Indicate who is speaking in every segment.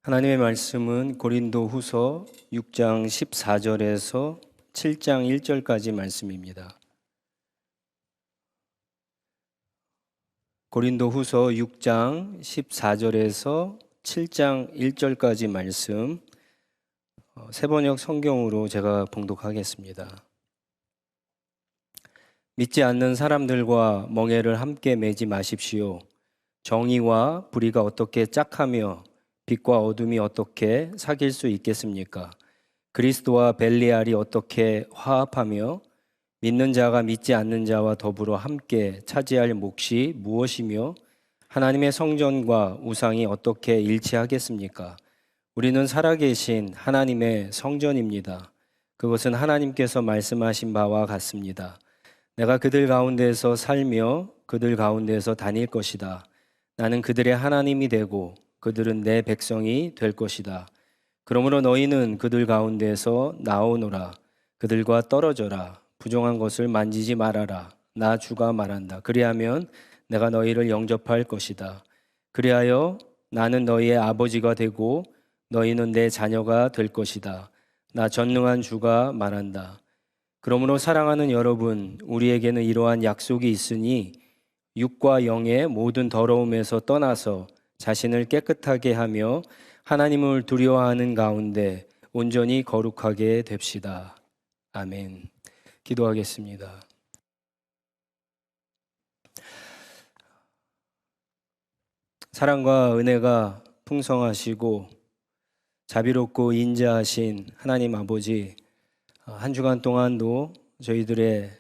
Speaker 1: 하나님의 말씀은 고린도후서 6장 14절에서 7장 1절까지 말씀입니다. 고린도후서 6장 14절에서 7장 1절까지 말씀 세번역 성경으로 제가 봉독하겠습니다. 믿지 않는 사람들과 멍에를 함께 매지 마십시오. 정의와 불의가 어떻게 짝하며 빛과 어둠이 어떻게 사귈 수 있겠습니까? 그리스도와 벨리알이 어떻게 화합하며 믿는 자가 믿지 않는 자와 더불어 함께 차지할 몫이 무엇이며 하나님의 성전과 우상이 어떻게 일치하겠습니까? 우리는 살아계신 하나님의 성전입니다. 그것은 하나님께서 말씀하신 바와 같습니다. 내가 그들 가운데서 살며 그들 가운데서 다닐 것이다. 나는 그들의 하나님이 되고 그들은 내 백성이 될 것이다. 그러므로 너희는 그들 가운데서 나오노라. 그들과 떨어져라. 부정한 것을 만지지 말아라. 나 주가 말한다. 그리하면 내가 너희를 영접할 것이다. 그리하여 나는 너희의 아버지가 되고 너희는 내 자녀가 될 것이다. 나 전능한 주가 말한다. 그러므로 사랑하는 여러분, 우리에게는 이러한 약속이 있으니 육과 영의 모든 더러움에서 떠나서 자신을 깨끗하게 하며 하나님을 두려워하는 가운데 온전히 거룩하게 됩시다. 아멘. 기도하겠습니다. 사랑과 은혜가 풍성하시고 자비롭고 인자하신 하나님 아버지, 한 주간 동안도 저희들의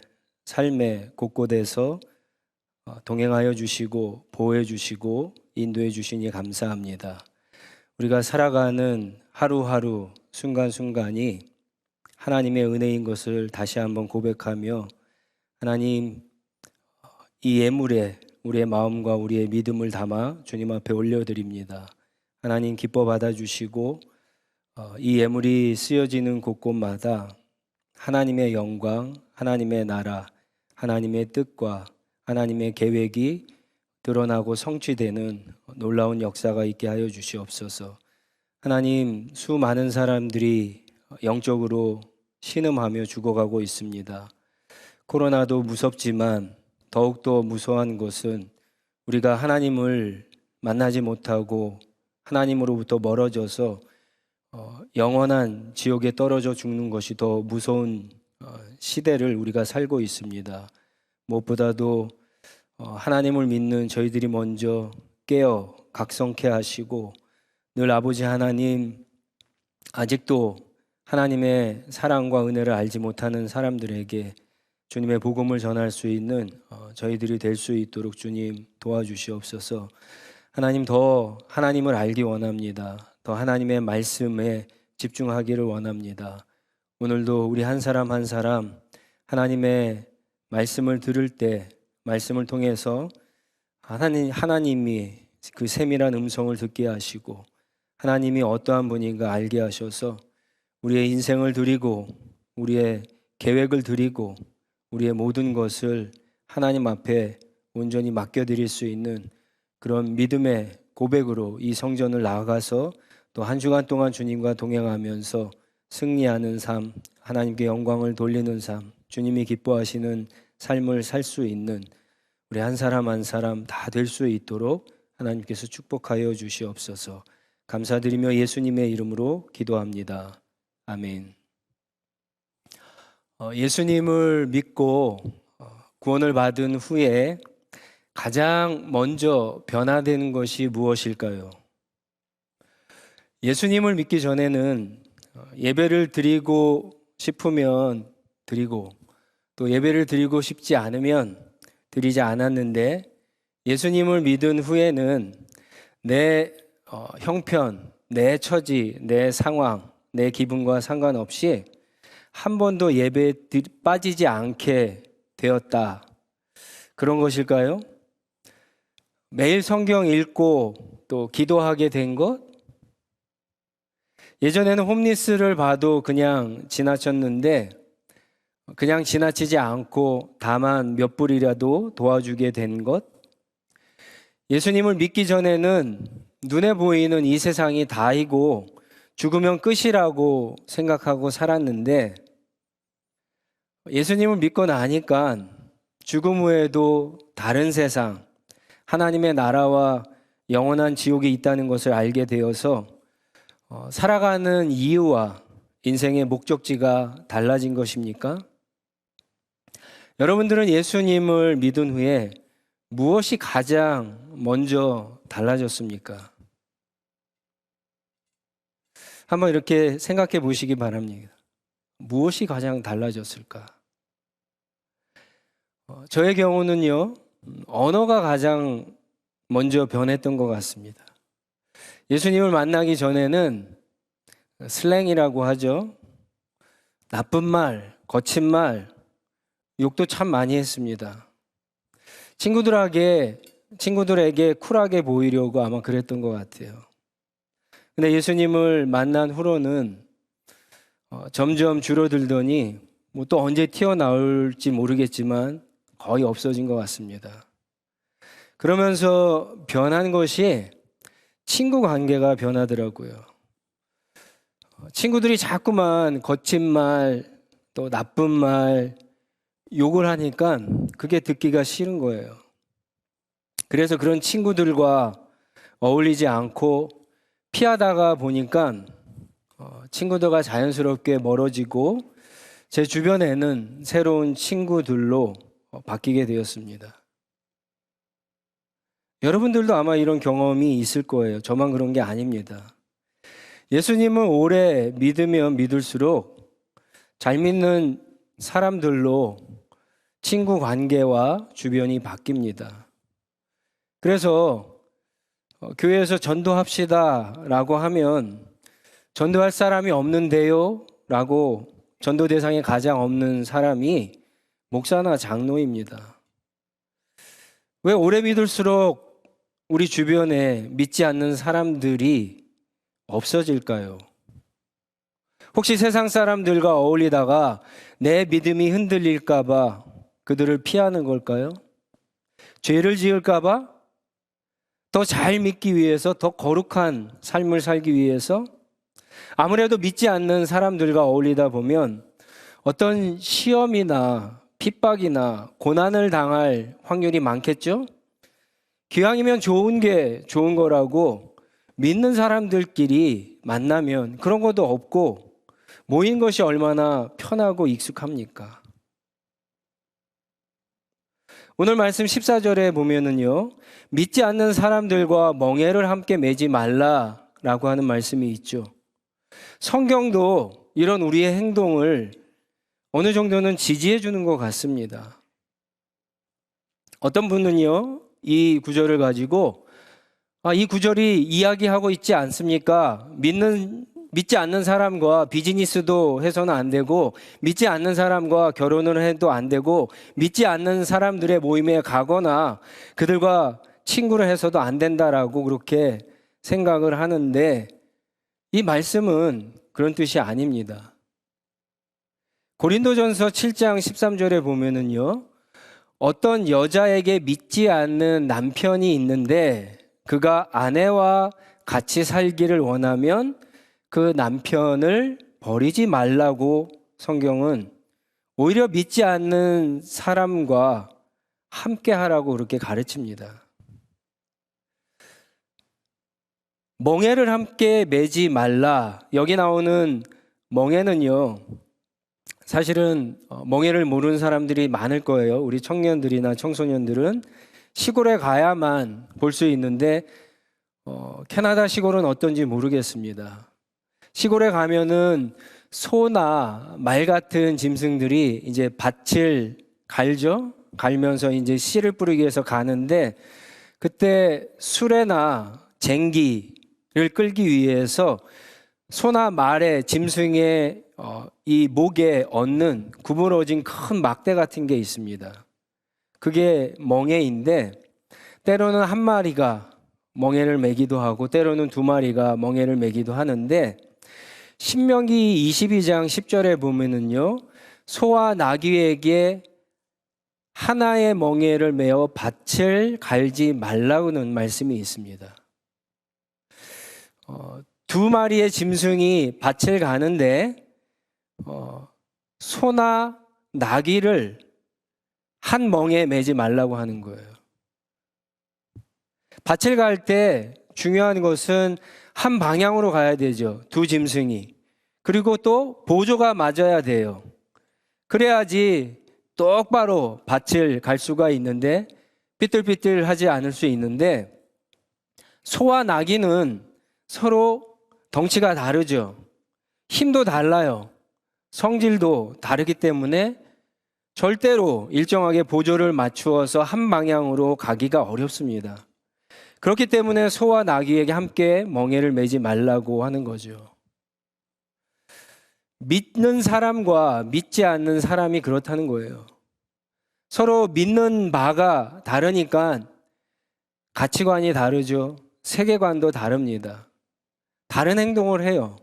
Speaker 1: 삶의 곳곳에서 동행하여 주시고 보호해 주시고 인도해 주시니 감사합니다. 우리가 살아가는 하루하루 순간순간이 하나님의 은혜인 것을 다시 한번 고백하며 하나님, 이 예물에 우리의 마음과 우리의 믿음을 담아 주님 앞에 올려드립니다. 하나님 기뻐 받아주시고 이 예물이 쓰여지는 곳곳마다 하나님의 영광, 하나님의 나라, 하나님의 뜻과 하나님의 계획이 드러나고 성취되는 놀라운 역사가 있게 하여 주시옵소서. 하나님, 수많은 사람들이 영적으로 신음하며 죽어가고 있습니다. 코로나도 무섭지만 더욱더 무서운 것은 우리가 하나님을 만나지 못하고 하나님으로부터 멀어져서 영원한 지옥에 떨어져 죽는 것이 더 무서운 시대를 우리가 살고 있습니다. 무엇보다도 하나님을 믿는 저희들이 먼저 깨어 각성케 하시고 늘 아버지 하나님, 아직도 하나님의 사랑과 은혜를 알지 못하는 사람들에게 주님의 복음을 전할 수 있는 저희들이 될 수 있도록 주님 도와주시옵소서. 하나님, 더 하나님을 알기 원합니다. 더 하나님의 말씀에 집중하기를 원합니다. 오늘도 우리 한 사람 한 사람 하나님의 말씀을 들을 때 말씀을 통해서 하나님이 그 세밀한 음성을 듣게 하시고 하나님이 어떠한 분인가 알게 하셔서 우리의 인생을 드리고 우리의 계획을 드리고 우리의 모든 것을 하나님 앞에 온전히 맡겨드릴 수 있는 그런 믿음의 고백으로 이 성전을 나아가서 또 한 주간 동안 주님과 동행하면서 승리하는 삶, 하나님께 영광을 돌리는 삶, 주님이 기뻐하시는 삶을 살 수 있는 우리 한 사람 한 사람 다 될 수 있도록 하나님께서 축복하여 주시옵소서. 감사드리며 예수님의 이름으로 기도합니다. 아멘. 예수님을 믿고 구원을 받은 후에 가장 먼저 변화되는 것이 무엇일까요? 예수님을 믿기 전에는 예배를 드리고 싶으면 드리고 또 예배를 드리고 싶지 않으면 드리지 않았는데 예수님을 믿은 후에는 내 형편, 내 처지, 내 상황, 내 기분과 상관없이 한 번도 예배에 빠지지 않게 되었다. 그런 것일까요? 매일 성경 읽고 또 기도하게 된 것? 예전에는 홈리스를 봐도 그냥 지나쳤는데 그냥 지나치지 않고 다만 몇 불이라도 도와주게 된 것? 예수님을 믿기 전에는 눈에 보이는 이 세상이 다이고 죽으면 끝이라고 생각하고 살았는데 예수님을 믿고 나니까 죽음 후에도 다른 세상, 하나님의 나라와 영원한 지옥이 있다는 것을 알게 되어서 살아가는 이유와 인생의 목적지가 달라진 것입니까? 여러분들은 예수님을 믿은 후에 무엇이 가장 먼저 달라졌습니까? 한번 이렇게 생각해 보시기 바랍니다. 무엇이 가장 달라졌을까? 저의 경우는요, 언어가 가장 먼저 변했던 것 같습니다. 예수님을 만나기 전에는 슬랭이라고 하죠. 나쁜 말, 거친 말, 욕도 참 많이 했습니다. 친구들에게 쿨하게 보이려고 아마 그랬던 것 같아요. 근데 예수님을 만난 후로는 점점 줄어들더니 뭐 또 언제 튀어나올지 모르겠지만 거의 없어진 것 같습니다. 그러면서 변한 것이 친구 관계가 변하더라고요. 친구들이 자꾸만 거친 말, 또 나쁜 말, 욕을 하니까 그게 듣기가 싫은 거예요. 그래서 그런 친구들과 어울리지 않고 피하다가 보니까 친구들과 자연스럽게 멀어지고 제 주변에는 새로운 친구들로 바뀌게 되었습니다. 여러분들도 아마 이런 경험이 있을 거예요. 저만 그런 게 아닙니다. 예수님을 오래 믿으면 믿을수록 잘 믿는 사람들로 친구 관계와 주변이 바뀝니다. 그래서 교회에서 전도합시다 라고 하면 전도할 사람이 없는데요 라고 전도 대상에 가장 없는 사람이 목사나 장로입니다. 왜 오래 믿을수록 우리 주변에 믿지 않는 사람들이 없어질까요? 혹시 세상 사람들과 어울리다가 내 믿음이 흔들릴까봐 그들을 피하는 걸까요? 죄를 지을까봐? 더 잘 믿기 위해서, 더 거룩한 삶을 살기 위해서? 아무래도 믿지 않는 사람들과 어울리다 보면 어떤 시험이나 핍박이나 고난을 당할 확률이 많겠죠? 기왕이면 좋은 게 좋은 거라고 믿는 사람들끼리 만나면 그런 것도 없고 모인 것이 얼마나 편하고 익숙합니까? 오늘 말씀 14절에 보면은요, 믿지 않는 사람들과 멍에를 함께 매지 말라라고 하는 말씀이 있죠. 성경도 이런 우리의 행동을 어느 정도는 지지해 주는 것 같습니다. 어떤 분은요, 이 구절을 가지고 이 구절이 이야기하고 있지 않습니까? 믿지 않는 사람과 비즈니스도 해서는 안 되고, 믿지 않는 사람과 결혼을 해도 안 되고, 믿지 않는 사람들의 모임에 가거나 그들과 친구를 해서도 안 된다라고 그렇게 생각을 하는데, 이 말씀은 그런 뜻이 아닙니다. 고린도전서 7장 13절에 보면은요, 어떤 여자에게 믿지 않는 남편이 있는데 그가 아내와 같이 살기를 원하면 그 남편을 버리지 말라고 성경은 오히려 믿지 않는 사람과 함께 하라고 그렇게 가르칩니다. 멍에를 함께 매지 말라. 여기 나오는 멍에는요, 사실은 멍에를 모르는 사람들이 많을 거예요. 우리 청년들이나 청소년들은 시골에 가야만 볼 수 있는데 캐나다 시골은 어떤지 모르겠습니다. 시골에 가면은 소나 말 같은 짐승들이 이제 밭을 갈죠. 갈면서 이제 씨를 뿌리기 위해서 가는데 그때 수레나 쟁기를 끌기 위해서 소나 말의 짐승의 이 목에 얹는 구부러진 큰 막대 같은 게 있습니다. 그게 멍에인데 때로는 한 마리가 멍에를 매기도 하고 때로는 두 마리가 멍에를 매기도 하는데 신명기 22장 10절에 보면은요, 소와 나귀에게 하나의 멍에를 메어 밭을 갈지 말라고는 말씀이 있습니다. 두 마리의 짐승이 밭을 가는데 소나 나귀를 한 멍에 매지 말라고 하는 거예요. 밭을 갈 때 중요한 것은 한 방향으로 가야 되죠. 두 짐승이. 그리고 또 보조가 맞아야 돼요. 그래야지 똑바로 밭을 갈 수가 있는데 삐뚤삐뚤하지 않을 수 있는데 소와 나귀는 서로 덩치가 다르죠. 힘도 달라요. 성질도 다르기 때문에 절대로 일정하게 보조를 맞추어서 한 방향으로 가기가 어렵습니다. 그렇기 때문에 소와 나귀에게 함께 멍에를 매지 말라고 하는 거죠. 믿는 사람과 믿지 않는 사람이 그렇다는 거예요. 서로 믿는 바가 다르니까 가치관이 다르죠. 세계관도 다릅니다. 다른 행동을 해요.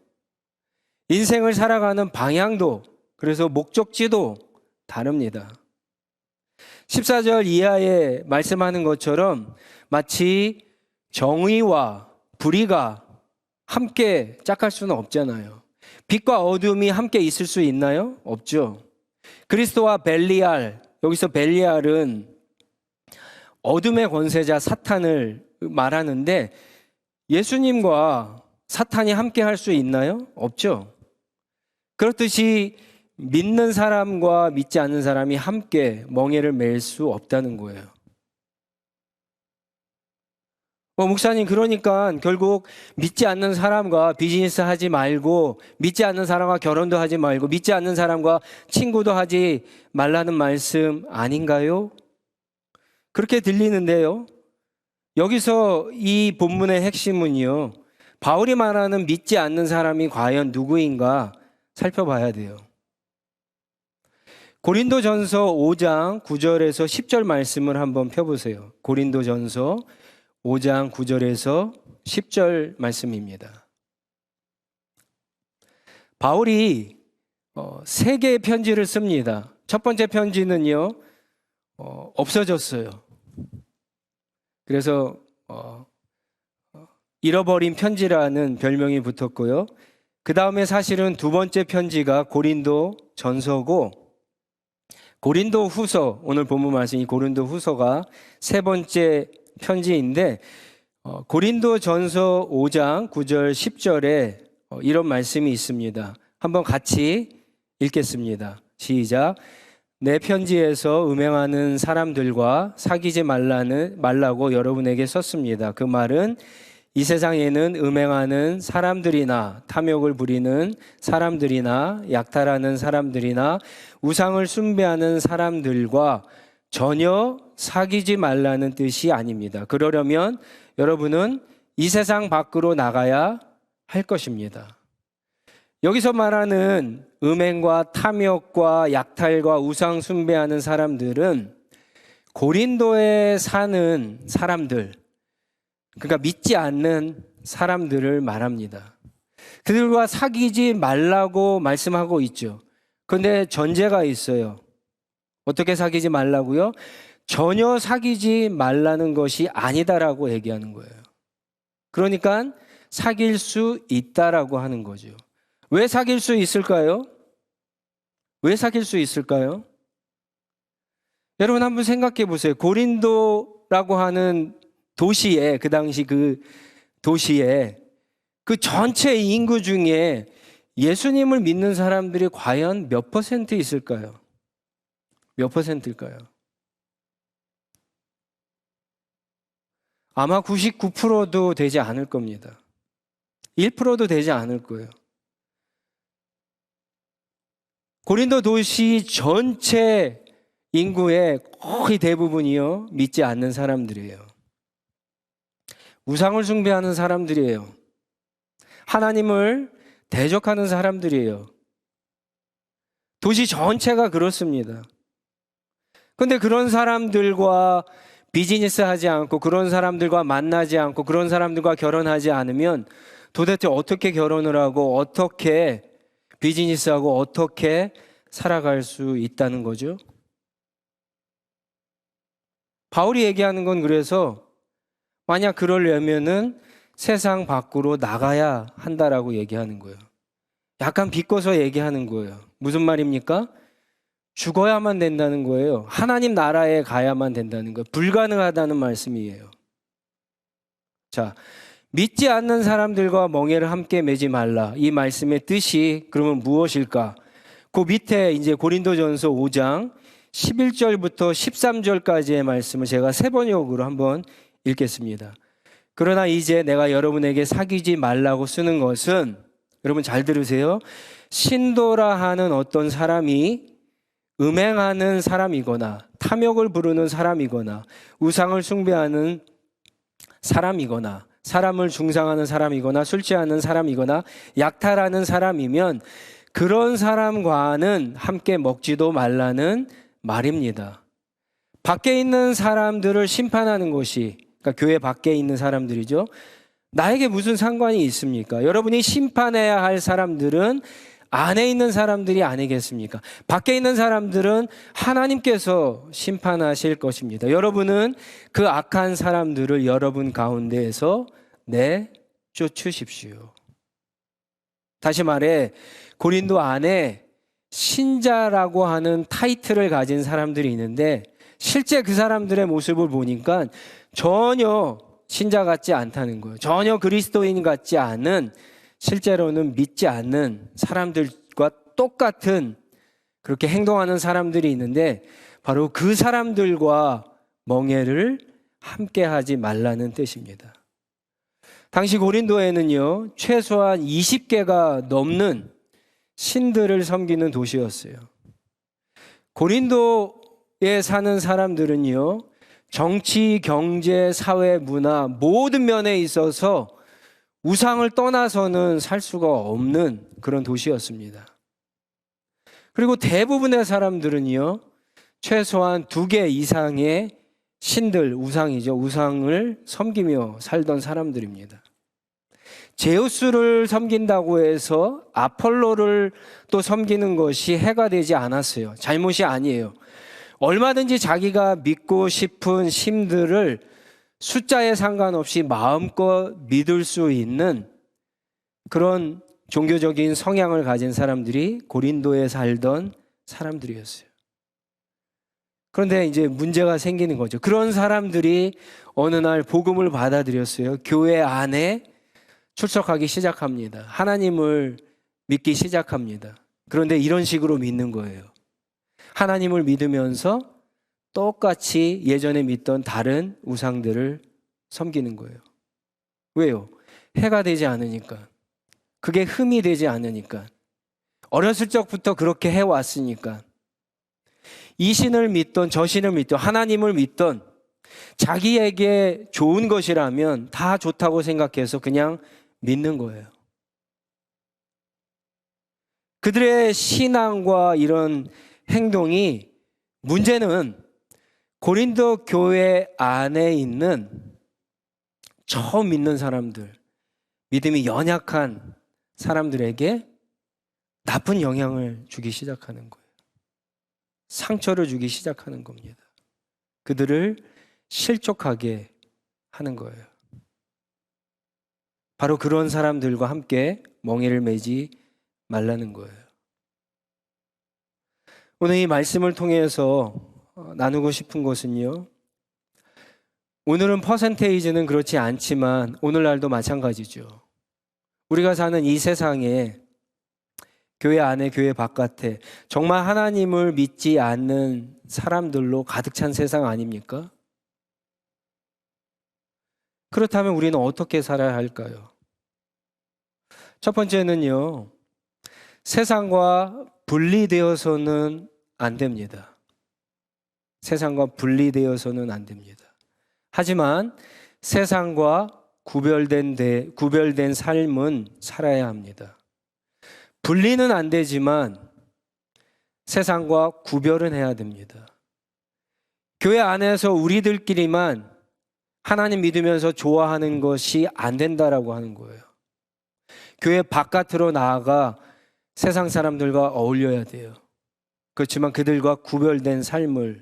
Speaker 1: 인생을 살아가는 방향도, 그래서 목적지도 다릅니다. 14절 이하에 말씀하는 것처럼 마치 정의와 불의가 함께 짝할 수는 없잖아요. 빛과 어둠이 함께 있을 수 있나요? 없죠. 그리스도와 벨리알, 여기서 벨리알은 어둠의 권세자 사탄을 말하는데 예수님과 사탄이 함께 할 수 있나요? 없죠. 그렇듯이 믿는 사람과 믿지 않는 사람이 함께 멍에를 맬 수 없다는 거예요. 목사님, 그러니까 결국 믿지 않는 사람과 비즈니스 하지 말고, 믿지 않는 사람과 결혼도 하지 말고, 믿지 않는 사람과 친구도 하지 말라는 말씀 아닌가요? 그렇게 들리는데요. 여기서 이 본문의 핵심은요, 바울이 말하는 믿지 않는 사람이 과연 누구인가 살펴봐야 돼요. 고린도전서 5장 9절에서 10절 말씀을 한번 펴보세요. 고린도전서 5장 9절에서 10절 말씀입니다. 바울이 세 개의 편지를 씁니다. 첫 번째 편지는요, 없어졌어요. 그래서 잃어버린 편지라는 별명이 붙었고요. 그 다음에 사실은 두 번째 편지가 고린도 전서고, 고린도 후서, 오늘 본문 말씀이 고린도 후서가 세 번째 편지인데, 고린도 전서 5장 9절 10절에 이런 말씀이 있습니다. 한번 같이 읽겠습니다. 시작. 내 편지에서 음행하는 사람들과 사귀지 말라고 여러분에게 썼습니다. 그 말은 이 세상에는 음행하는 사람들이나 탐욕을 부리는 사람들이나 약탈하는 사람들이나 우상을 숭배하는 사람들과 전혀 사귀지 말라는 뜻이 아닙니다. 그러려면 여러분은 이 세상 밖으로 나가야 할 것입니다. 여기서 말하는 음행과 탐욕과 약탈과 우상 숭배하는 사람들은 고린도에 사는 사람들, 그러니까 믿지 않는 사람들을 말합니다. 그들과 사귀지 말라고 말씀하고 있죠. 그런데 전제가 있어요. 어떻게 사귀지 말라고요? 전혀 사귀지 말라는 것이 아니다라고 얘기하는 거예요. 그러니까 사귈 수 있다라고 하는 거죠. 왜 사귈 수 있을까요? 왜 사귈 수 있을까요? 여러분 한번 생각해 보세요. 고린도라고 하는 도시에, 그 당시 그 도시에 그 전체 인구 중에 예수님을 믿는 사람들이 과연 몇 퍼센트 있을까요? 몇 퍼센트일까요? 아마 99%도 되지 않을 겁니다. 1%도 되지 않을 거예요. 고린도 도시 전체 인구의 거의 대부분이요, 믿지 않는 사람들이에요. 우상을 숭배하는 사람들이에요. 하나님을 대적하는 사람들이에요. 도시 전체가 그렇습니다. 근데 그런 사람들과 비즈니스 하지 않고, 그런 사람들과 만나지 않고, 그런 사람들과 결혼하지 않으면 도대체 어떻게 결혼을 하고, 어떻게 비즈니스하고, 어떻게 살아갈 수 있다는 거죠? 바울이 얘기하는 건, 그래서 만약 그러려면은 세상 밖으로 나가야 한다라고 얘기하는 거예요. 약간 비꼬서 얘기하는 거예요. 무슨 말입니까? 죽어야만 된다는 거예요. 하나님 나라에 가야만 된다는 거예요. 불가능하다는 말씀이에요. 자, 믿지 않는 사람들과 멍에를 함께 매지 말라. 이 말씀의 뜻이 그러면 무엇일까? 그 밑에 이제 고린도전서 5장 11절부터 13절까지의 말씀을 제가 세 번역으로 한번 읽겠습니다. 그러나 이제 내가 여러분에게 사귀지 말라고 쓰는 것은, 여러분 잘 들으세요. 신도라 하는 어떤 사람이 음행하는 사람이거나 탐욕을 부르는 사람이거나 우상을 숭배하는 사람이거나 사람을 중상하는 사람이거나 술 취하는 사람이거나 약탈하는 사람이면 그런 사람과는 함께 먹지도 말라는 말입니다. 밖에 있는 사람들을 심판하는 것이, 그러니까 교회 밖에 있는 사람들이죠. 나에게 무슨 상관이 있습니까? 여러분이 심판해야 할 사람들은 안에 있는 사람들이 아니겠습니까? 밖에 있는 사람들은 하나님께서 심판하실 것입니다. 여러분은 그 악한 사람들을 여러분 가운데에서 내쫓으십시오. 다시 말해, 고린도 안에 신자라고 하는 타이틀을 가진 사람들이 있는데 실제 그 사람들의 모습을 보니까 전혀 신자 같지 않다는 거예요. 전혀 그리스도인 같지 않은, 실제로는 믿지 않는 사람들과 똑같은 그렇게 행동하는 사람들이 있는데 바로 그 사람들과 멍에를 함께 하지 말라는 뜻입니다. 당시 고린도에는요, 최소한 20개가 넘는 신들을 섬기는 도시였어요. 고린도에 사는 사람들은요, 정치, 경제, 사회, 문화 모든 면에 있어서 우상을 떠나서는 살 수가 없는 그런 도시였습니다. 그리고 대부분의 사람들은요, 최소한 2개 이상의 신들, 우상이죠. 우상을 섬기며 살던 사람들입니다. 제우스를 섬긴다고 해서 아폴로를 또 섬기는 것이 해가 되지 않았어요. 잘못이 아니에요. 얼마든지 자기가 믿고 싶은 신들을 숫자에 상관없이 마음껏 믿을 수 있는 그런 종교적인 성향을 가진 사람들이 고린도에 살던 사람들이었어요. 그런데 이제 문제가 생기는 거죠. 그런 사람들이 어느 날 복음을 받아들였어요. 교회 안에 출석하기 시작합니다. 하나님을 믿기 시작합니다. 그런데 이런 식으로 믿는 거예요. 하나님을 믿으면서 똑같이 예전에 믿던 다른 우상들을 섬기는 거예요. 왜요? 해가 되지 않으니까. 그게 흠이 되지 않으니까. 어렸을 적부터 그렇게 해왔으니까. 이 신을 믿던 저 신을 믿던 하나님을 믿던 자기에게 좋은 것이라면 다 좋다고 생각해서 그냥 믿는 거예요. 그들의 신앙과 이런 행동이, 문제는 고린도 교회 안에 있는 처음 믿는 사람들, 믿음이 연약한 사람들에게 나쁜 영향을 주기 시작하는 거예요. 상처를 주기 시작하는 겁니다. 그들을 실족하게 하는 거예요. 바로 그런 사람들과 함께 멍에를 매지 말라는 거예요. 오늘 이 말씀을 통해서 나누고 싶은 것은요, 오늘은 퍼센테이지는 그렇지 않지만 오늘날도 마찬가지죠. 우리가 사는 이 세상에 교회 안에 교회 바깥에 정말 하나님을 믿지 않는 사람들로 가득 찬 세상 아닙니까? 그렇다면 우리는 어떻게 살아야 할까요? 첫 번째는요, 세상과 분리되어서는 안 됩니다. 세상과 분리되어서는 안 됩니다. 하지만 세상과 구별된 삶은 살아야 합니다. 분리는 안 되지만 세상과 구별은 해야 됩니다. 교회 안에서 우리들끼리만 하나님 믿으면서 좋아하는 것이 안 된다라고 하는 거예요. 교회 바깥으로 나아가 세상 사람들과 어울려야 돼요. 그렇지만 그들과 구별된 삶을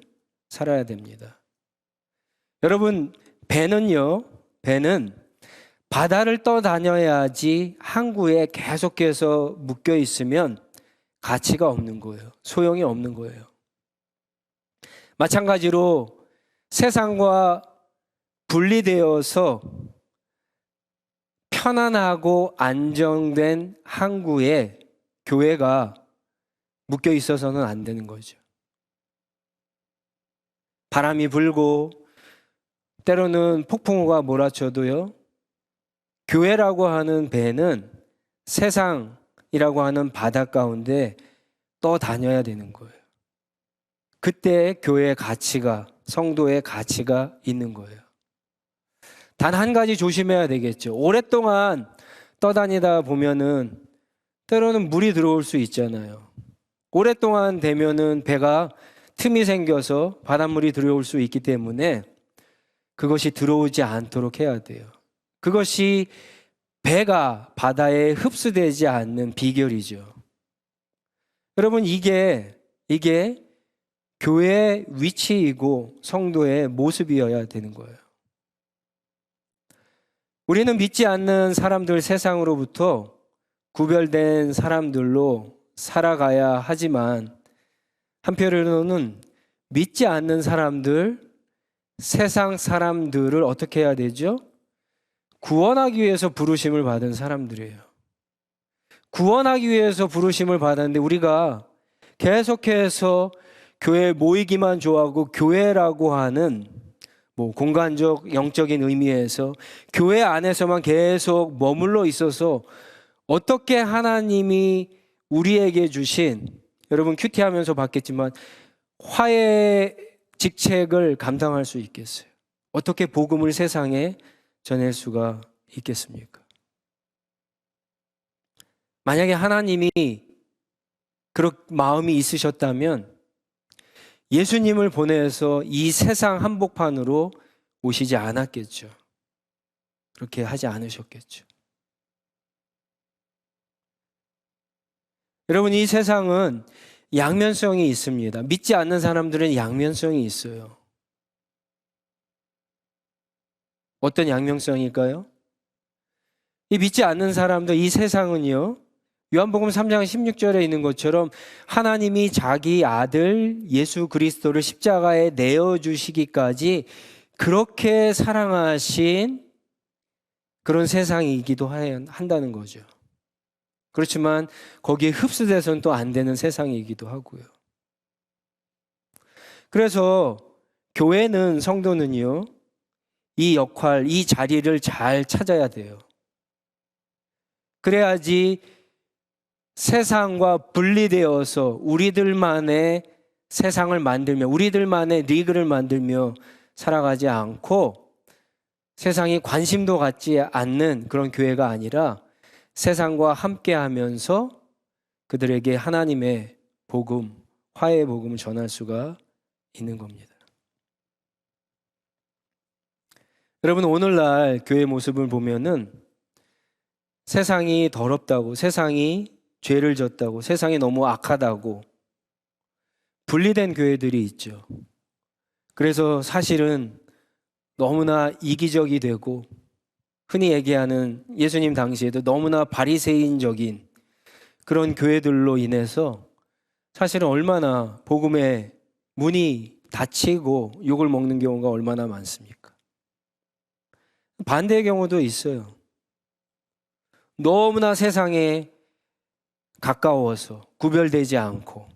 Speaker 1: 살아야 됩니다. 여러분, 배는 바다를 떠다녀야지 항구에 계속해서 묶여 있으면 가치가 없는 거예요. 소용이 없는 거예요. 마찬가지로 세상과 분리되어서 편안하고 안정된 항구에 교회가 묶여 있어서는 안 되는 거죠. 바람이 불고 때로는 폭풍우가 몰아쳐도요, 교회라고 하는 배는 세상이라고 하는 바다 가운데 떠다녀야 되는 거예요. 그때 교회의 가치가, 성도의 가치가 있는 거예요. 단 한 가지 조심해야 되겠죠. 오랫동안 떠다니다 보면은 때로는 물이 들어올 수 있잖아요. 오랫동안 되면은 배가 틈이 생겨서 바닷물이 들어올 수 있기 때문에 그것이 들어오지 않도록 해야 돼요. 그것이 배가 바다에 흡수되지 않는 비결이죠. 여러분, 이게 교회의 위치이고 성도의 모습이어야 되는 거예요. 우리는 믿지 않는 사람들, 세상으로부터 구별된 사람들로 살아가야 하지만 한편으로는 믿지 않는 사람들, 세상 사람들을 어떻게 해야 되죠? 구원하기 위해서 부르심을 받은 사람들이에요. 구원하기 위해서 부르심을 받았는데 우리가 계속해서 교회에 모이기만 좋아하고 교회라고 하는 공간적, 영적인 의미에서 교회 안에서만 계속 머물러 있어서 어떻게 하나님이 우리에게 주신, 여러분 큐티하면서 봤겠지만 화해 직책을 감당할 수 있겠어요? 어떻게 복음을 세상에 전할 수가 있겠습니까? 만약에 하나님이 그런 마음이 있으셨다면 예수님을 보내서 이 세상 한복판으로 오시지 않았겠죠. 그렇게 하지 않으셨겠죠. 여러분, 이 세상은 양면성이 있습니다. 믿지 않는 사람들은 양면성이 있어요. 어떤 양면성일까요? 이 믿지 않는 사람들, 이 세상은요, 요한복음 3장 16절에 있는 것처럼 하나님이 자기 아들 예수 그리스도를 십자가에 내어주시기까지 그렇게 사랑하신 그런 세상이기도 한다는 거죠. 그렇지만 거기에 흡수돼서는 또 안 되는 세상이기도 하고요. 그래서 교회는, 성도는요, 이 역할, 이 자리를 잘 찾아야 돼요. 그래야지 세상과 분리되어서 우리들만의 세상을 만들며 우리들만의 리그를 만들며 살아가지 않고 세상이 관심도 갖지 않는 그런 교회가 아니라 세상과 함께하면서 그들에게 하나님의 복음, 화해의 복음을 전할 수가 있는 겁니다. 여러분, 오늘날 교회 모습을 보면은 세상이 더럽다고, 세상이 죄를 졌다고, 세상이 너무 악하다고 분리된 교회들이 있죠. 그래서 사실은 너무나 이기적이 되고 흔히 얘기하는 예수님 당시에도 너무나 바리새인적인 그런 교회들로 인해서 사실은 얼마나 복음의 문이 닫히고 욕을 먹는 경우가 얼마나 많습니까? 반대의 경우도 있어요. 너무나 세상에 가까워서 구별되지 않고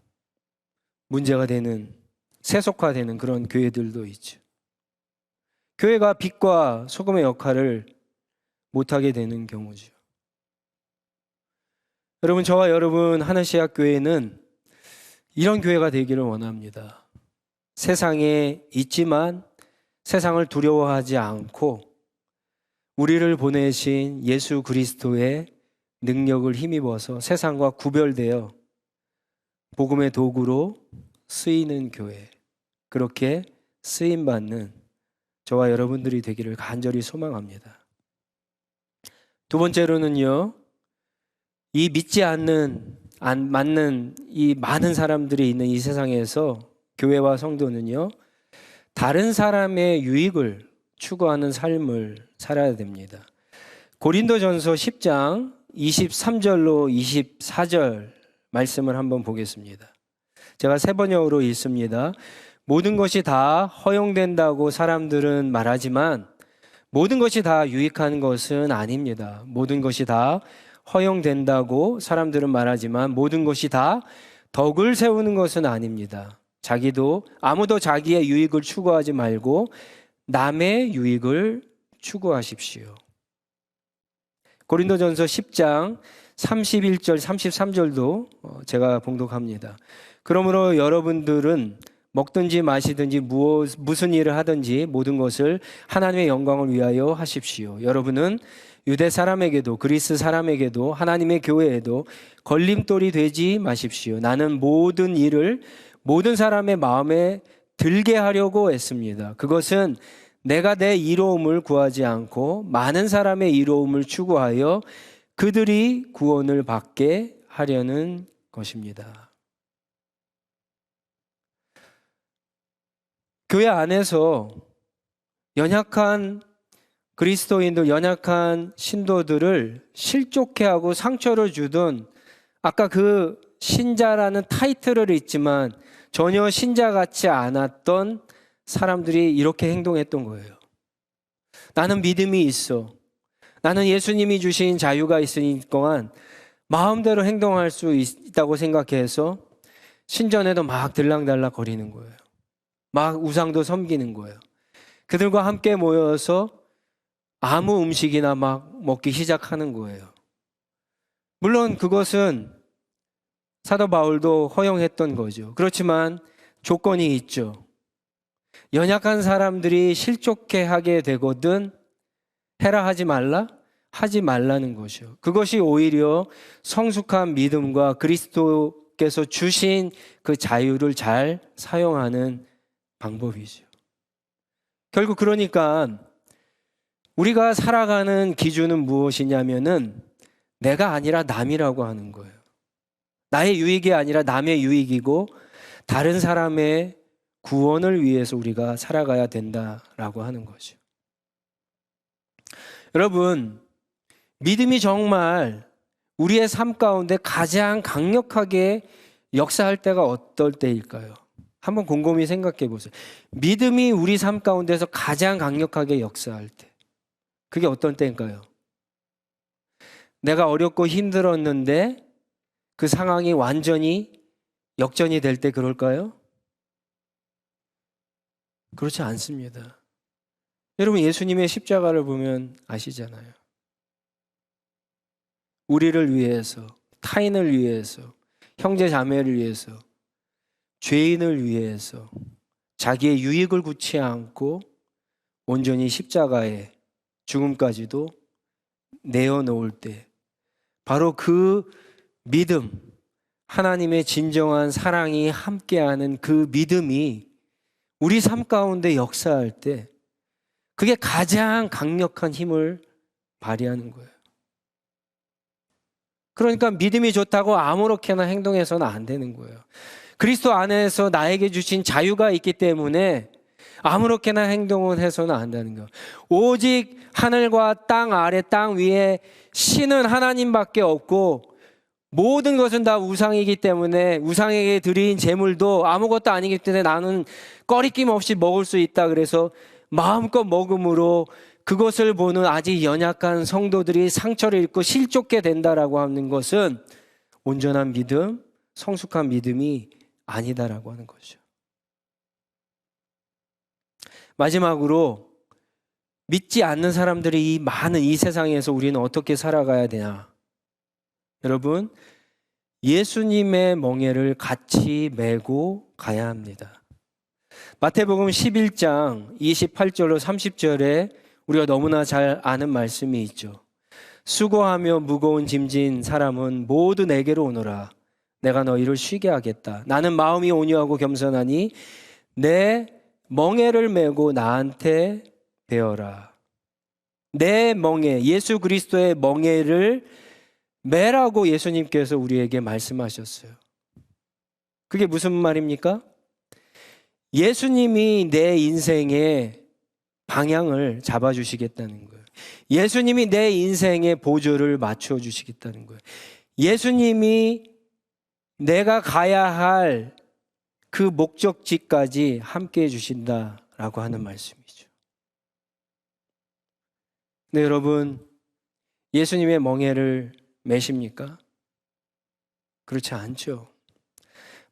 Speaker 1: 문제가 되는, 세속화되는 그런 교회들도 있죠. 교회가 빛과 소금의 역할을 못하게 되는 경우죠. 여러분, 저와 여러분 하늘시학교회는 이런 교회가 되기를 원합니다. 세상에 있지만 세상을 두려워하지 않고 우리를 보내신 예수 그리스도의 능력을 힘입어서 세상과 구별되어 복음의 도구로 쓰이는 교회, 그렇게 쓰임받는 저와 여러분들이 되기를 간절히 소망합니다. 두 번째로는요, 이 믿지 않는, 안 맞는 이 많은 사람들이 있는 이 세상에서 교회와 성도는요, 다른 사람의 유익을 추구하는 삶을 살아야 됩니다. 고린도전서 10장 23절로 24절 말씀을 한번 보겠습니다. 제가 세 번역으로 읽습니다. 모든 것이 다 허용된다고 사람들은 말하지만 모든 것이 다 유익한 것은 아닙니다. 모든 것이 다 허용된다고 사람들은 말하지만 모든 것이 다 덕을 세우는 것은 아닙니다. 아무도 자기의 유익을 추구하지 말고 남의 유익을 추구하십시오. 고린도전서 10장 31절 33절도 제가 봉독합니다. 그러므로 여러분들은 먹든지 마시든지 무슨 일을 하든지 모든 것을 하나님의 영광을 위하여 하십시오. 여러분은 유대 사람에게도 그리스 사람에게도 하나님의 교회에도 걸림돌이 되지 마십시오. 나는 모든 일을 모든 사람의 마음에 들게 하려고 했습니다. 그것은 내가 내 이로움을 구하지 않고 많은 사람의 이로움을 추구하여 그들이 구원을 받게 하려는 것입니다. 교회 안에서 연약한 그리스도인들, 연약한 신도들을 실족해 하고 상처를 주던 아까 그 신자라는 타이틀을 있지만 전혀 신자 같지 않았던 사람들이 이렇게 행동했던 거예요. 나는 믿음이 있어. 나는 예수님이 주신 자유가 있으니까 마음대로 행동할 수 있다고 생각해서 신전에도 막 들락달락 거리는 거예요. 막 우상도 섬기는 거예요. 그들과 함께 모여서 아무 음식이나 막 먹기 시작하는 거예요. 물론 그것은 사도 바울도 허용했던 거죠. 그렇지만 조건이 있죠. 연약한 사람들이 실족해 하게 되거든 해라 하지 말라? 하지 말라는 것이요. 그것이 오히려 성숙한 믿음과 그리스도께서 주신 그 자유를 잘 사용하는 방법이죠. 결국 그러니까 우리가 살아가는 기준은 무엇이냐면은 내가 아니라 남이라고 하는 거예요. 나의 유익이 아니라 남의 유익이고 다른 사람의 구원을 위해서 우리가 살아가야 된다라고 하는 거죠. 여러분, 믿음이 정말 우리의 삶 가운데 가장 강력하게 역사할 때가 어떨 때일까요? 한번 곰곰이 생각해 보세요. 믿음이 우리 삶 가운데서 가장 강력하게 역사할 때. 그게 어떤 때일까요? 내가 어렵고 힘들었는데 그 상황이 완전히 역전이 될 때 그럴까요? 그렇지 않습니다. 여러분, 예수님의 십자가를 보면 아시잖아요. 우리를 위해서, 타인을 위해서, 형제 자매를 위해서, 죄인을 위해서 자기의 유익을 굳지 않고 온전히 십자가에 죽음까지도 내어놓을 때 바로 그 믿음, 하나님의 진정한 사랑이 함께하는 그 믿음이 우리 삶 가운데 역사할 때 그게 가장 강력한 힘을 발휘하는 거예요. 그러니까 믿음이 좋다고 아무렇게나 행동해서는 안 되는 거예요. 그리스도 안에서 나에게 주신 자유가 있기 때문에 아무렇게나 행동은 해서는 안 되는 거예요. 오직 하늘과 땅 아래 땅 위에 신은 하나님밖에 없고 모든 것은 다 우상이기 때문에 우상에게 드린 제물도 아무것도 아니기 때문에 나는 꺼리낌 없이 먹을 수 있다. 그래서 마음껏 먹음으로 그것을 보는 아직 연약한 성도들이 상처를 입고 실족게 된다라고 하는 것은 온전한 믿음, 성숙한 믿음이 아니다라고 하는 거죠. 마지막으로 믿지 않는 사람들이 이 많은 이 세상에서 우리는 어떻게 살아가야 되냐? 여러분, 예수님의 멍에를 같이 메고 가야 합니다. 마태복음 11장 28절로 30절에 우리가 너무나 잘 아는 말씀이 있죠. 수고하며 무거운 짐진 사람은 모두 내게로 오너라. 내가 너희를 쉬게 하겠다. 나는 마음이 온유하고 겸손하니 내 멍에를 메고 나한테 배워라. 내 멍에, 예수 그리스도의 멍에를 매라고 예수님께서 우리에게 말씀하셨어요. 그게 무슨 말입니까? 예수님이 내 인생의 방향을 잡아주시겠다는 거예요. 예수님이 내 인생의 보조를 맞춰 주시겠다는 거예요. 예수님이 내가 가야 할 그 목적지까지 함께 해 주신다라고 하는 말씀이죠. 네, 여러분, 예수님의 멍에를 매십니까? 그렇지 않죠.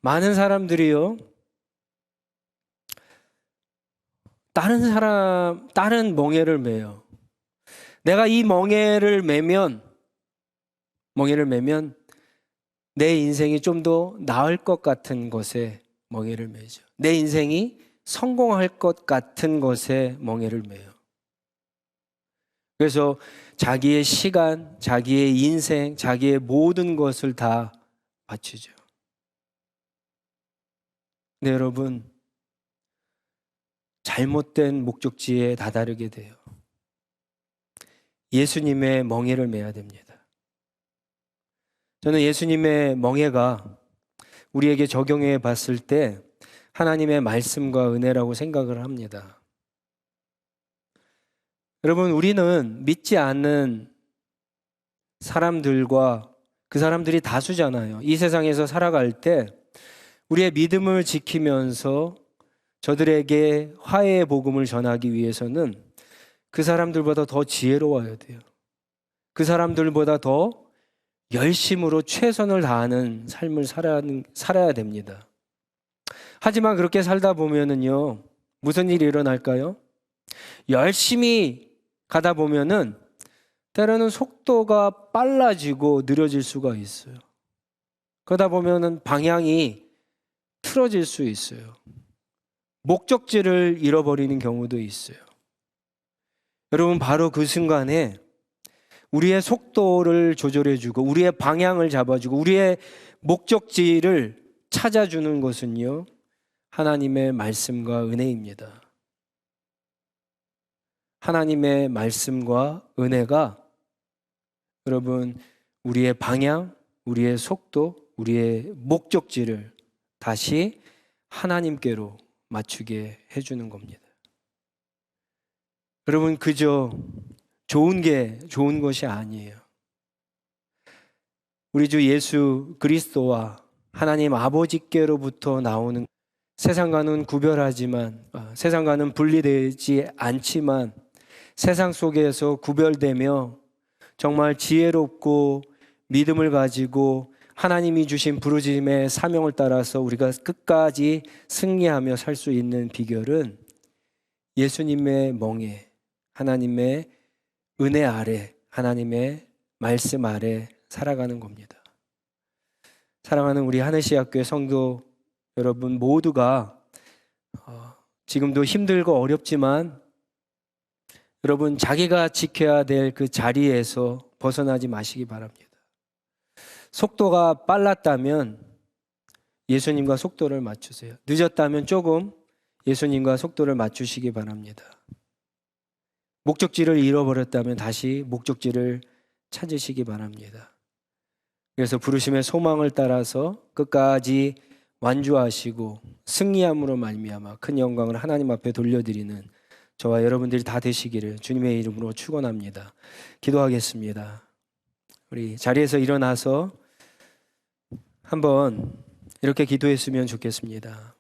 Speaker 1: 많은 사람들이요, 다른 멍에를 매요. 내가 이 멍에를 매면 내 인생이 좀 더 나을 것 같은 것에 멍에를 매죠. 내 인생이 성공할 것 같은 것에 멍에를 매요. 그래서 자기의 시간, 자기의 인생, 자기의 모든 것을 다 바치죠. 네, 여러분, 잘못된 목적지에 다다르게 돼요. 예수님의 멍에를 매야 됩니다. 저는 예수님의 멍에가 우리에게 적용해 봤을 때 하나님의 말씀과 은혜라고 생각을 합니다. 여러분, 우리는 믿지 않는 사람들과 그 사람들이 다수잖아요. 이 세상에서 살아갈 때 우리의 믿음을 지키면서 저들에게 화해의 복음을 전하기 위해서는 그 사람들보다 더 지혜로워야 돼요. 그 사람들보다 더 열심으로 최선을 다하는 삶을 살아야 됩니다. 하지만 그렇게 살다 보면은요, 무슨 일이 일어날까요? 열심히 가다 보면은 때로는 속도가 빨라지고 느려질 수가 있어요. 그러다 보면은 방향이 틀어질 수 있어요. 목적지를 잃어버리는 경우도 있어요. 여러분, 바로 그 순간에 우리의 속도를 조절해주고 우리의 방향을 잡아주고 우리의 목적지를 찾아주는 것은요, 하나님의 말씀과 은혜입니다. 하나님의 말씀과 은혜가 여러분, 우리의 방향, 우리의 속도, 우리의 목적지를 다시 하나님께로 맞추게 해주는 겁니다. 여러분, 그저 좋은 것이 아니에요. 우리 주 예수 그리스도와 하나님 아버지께로부터 나오는 세상과는 세상과는 분리되지 않지만 세상 속에서 구별되며 정말 지혜롭고 믿음을 가지고 하나님이 주신 부르심의 사명을 따라서 우리가 끝까지 승리하며 살 수 있는 비결은 예수님의 멍에, 하나님의 은혜 아래, 하나님의 말씀 아래 살아가는 겁니다. 사랑하는 우리 하늘시학교의 성도 여러분 모두가 지금도 힘들고 어렵지만 여러분 자기가 지켜야 될 그 자리에서 벗어나지 마시기 바랍니다. 속도가 빨랐다면 예수님과 속도를 맞추세요. 늦었다면 조금 예수님과 속도를 맞추시기 바랍니다. 목적지를 잃어버렸다면 다시 목적지를 찾으시기 바랍니다. 그래서 부르심의 소망을 따라서 끝까지 완주하시고 승리함으로 말미암아 큰 영광을 하나님 앞에 돌려드리는 저와 여러분들이 다 되시기를 주님의 이름으로 축원합니다. 기도하겠습니다. 우리 자리에서 일어나서 한번 이렇게 기도했으면 좋겠습니다.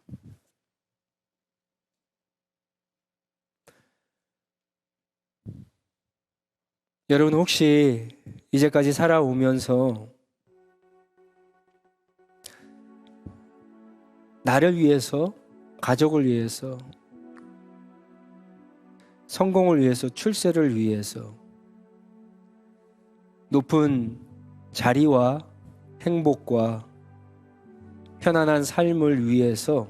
Speaker 1: 여러분 혹시 이제까지 살아오면서 나를 위해서, 가족을 위해서, 성공을 위해서, 출세를 위해서 높은 자리와 행복과 편안한 삶을 위해서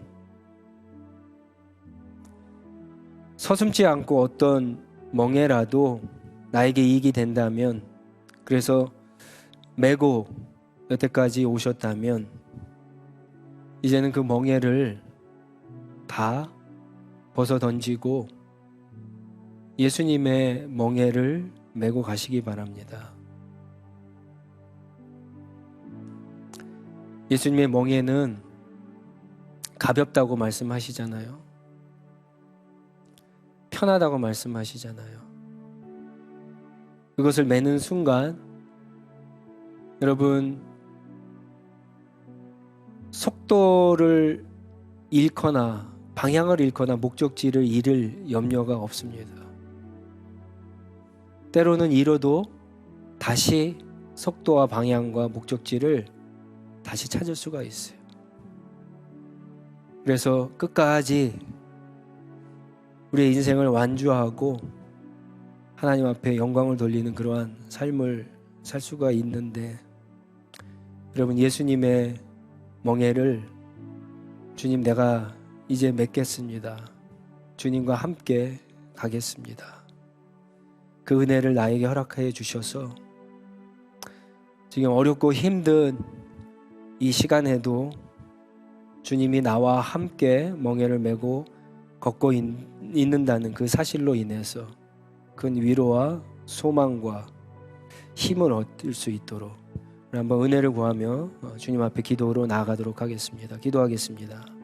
Speaker 1: 서슴지 않고 어떤 멍에라도 나에게 이익이 된다면, 그래서 메고 여태까지 오셨다면 이제는 그 멍에를 다 벗어 던지고 예수님의 멍에를 메고 가시기 바랍니다. 예수님의 멍에는 가볍다고 말씀하시잖아요. 편하다고 말씀하시잖아요. 그것을 매는 순간 여러분 속도를 잃거나 방향을 잃거나 목적지를 잃을 염려가 없습니다. 때로는 잃어도 다시 속도와 방향과 목적지를 다시 찾을 수가 있어요. 그래서 끝까지 우리의 인생을 완주하고 하나님 앞에 영광을 돌리는 그러한 삶을 살 수가 있는데, 여러분 예수님의 멍에를 주님 내가 이제 맺겠습니다. 주님과 함께 가겠습니다. 그 은혜를 나에게 허락하여 주셔서 지금 어렵고 힘든 이 시간에도 주님이 나와 함께 멍에를 메고 걷고 있는다는 그 사실로 인해서 큰 위로와 소망과 힘을 얻을 수 있도록 한번 은혜를 구하며 주님 앞에 기도로 나아가도록 하겠습니다. 기도하겠습니다.